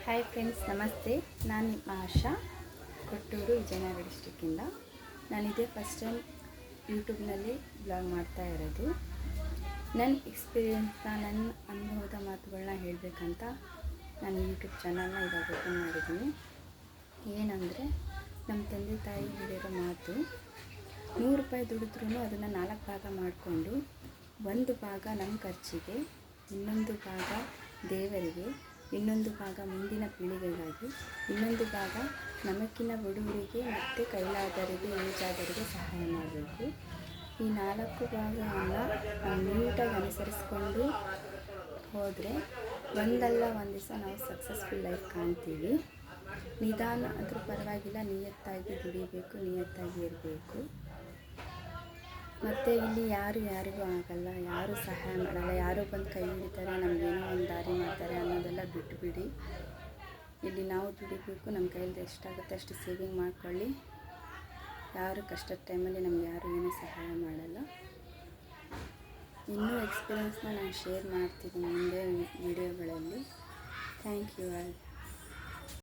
Hi friends, ನಮಸ್ತೆ. ನಾನು ನಿಮ್ಮ ಆಶಾ, ಕೊಟ್ಟೂರು, ವಿಜಯನಗರ ಡಿಸ್ಟಿಕ್ಕಿಂದ. ನಾನಿದೇ ಫಸ್ಟ್ ಟೈಮ್ ಯೂಟ್ಯೂಬ್ನಲ್ಲಿ ಬ್ಲಾಗ್ ಮಾಡ್ತಾ ಇರೋದು. ನನ್ನ ಎಕ್ಸ್ಪೀರಿಯೆನ್ಸ್ನ, ನನ್ನ ಅನುಭವದ ಮಾತುಗಳನ್ನ ಹೇಳಬೇಕಂತ ನಾನು ಯೂಟ್ಯೂಬ್ ಚಾನಲ್ನ ಇವಾಗ ಓಪನ್ ಮಾಡಿದ್ದೀನಿ. ಏನಂದರೆ, ನಮ್ಮ ತಂದೆ ತಾಯಿ ಹೇಳಿರೋ ಮಾತು, 100 ರೂಪಾಯಿ ದುಡಿದ್ರೂ ಅದನ್ನು 4 ಭಾಗ ಮಾಡಿಕೊಂಡು, ಒಂದು ಭಾಗ ನಮ್ಮ ಖರ್ಚಿಗೆ, ಇನ್ನೊಂದು ಭಾಗ ದೇವರಿಗೆ, ಇನ್ನೊಂದು ಭಾಗ ಮುಂದಿನ ಪೀಳಿಗೆಗಾಗಿ, ಇನ್ನೊಂದು ಭಾಗ ನಮಕ್ಕಿಂತ ಬಡವರಿಗೆ ಮತ್ತು ಕೈಲಾದವರಿಗೆ, ಏಜಾದವರಿಗೆ ಸಹಾಯ ಮಾಡಬೇಕು. ಈ 4 ಭಾಗವನ್ನು ನಾವು ನೀಟಾಗಿ ಅನುಸರಿಸ್ಕೊಂಡು ಹೋದರೆ ಒಂದಲ್ಲ ಒಂದು ದಿವಸ ನಾವು ಸಕ್ಸಸ್ಫುಲ್ ಲೈಫ್ ಕಾಣ್ತೀವಿ. ನಿಧಾನ ಆದರೂ ಪರವಾಗಿಲ್ಲ, ನಿಯತ್ತಾಗಿ ದುಡಿಬೇಕು, ನಿಯತ್ತಾಗಿ ಇರಬೇಕು. ಮತ್ತು ಇಲ್ಲಿ ಯಾರಿಗೂ ಆಗಲ್ಲ, ಯಾರೂ ಸಹಾಯ ಮಾಡಲ್ಲ, ಯಾರೋ ಬಂದು ಕೈ ಹಿಡಿತಾರೆ, ನಮಗೇನೋ ಒಂದು ದಾರಿ ಮಾಡ್ತಾರೆ ಅನ್ನೋದೆಲ್ಲ ಬಿಟ್ಟುಬಿಡಿ. ಇಲ್ಲಿ ನಾವು ದುಡಿಬೇಕು, ನಮ್ಮ ಕೈಯಲ್ಲಿ ಎಷ್ಟಾಗುತ್ತೆ ಅಷ್ಟು ಸೇವಿಂಗ್ ಮಾಡ್ಕೊಳ್ಳಿ. ಯಾರು ಕಷ್ಟದ ಟೈಮಲ್ಲಿ ನಮ್ಗೆ ಯಾರು ಏನೂ ಸಹಾಯ ಮಾಡಲ್ಲ. ಇನ್ನೂ ಎಕ್ಸ್ಪೀರಿಯೆನ್ಸ್ನ ನಾನು ಶೇರ್ ಮಾಡ್ತೀನಿ ಮುಂದೆ ವೀಡಿಯೋಗಳಲ್ಲಿ. Thank you all.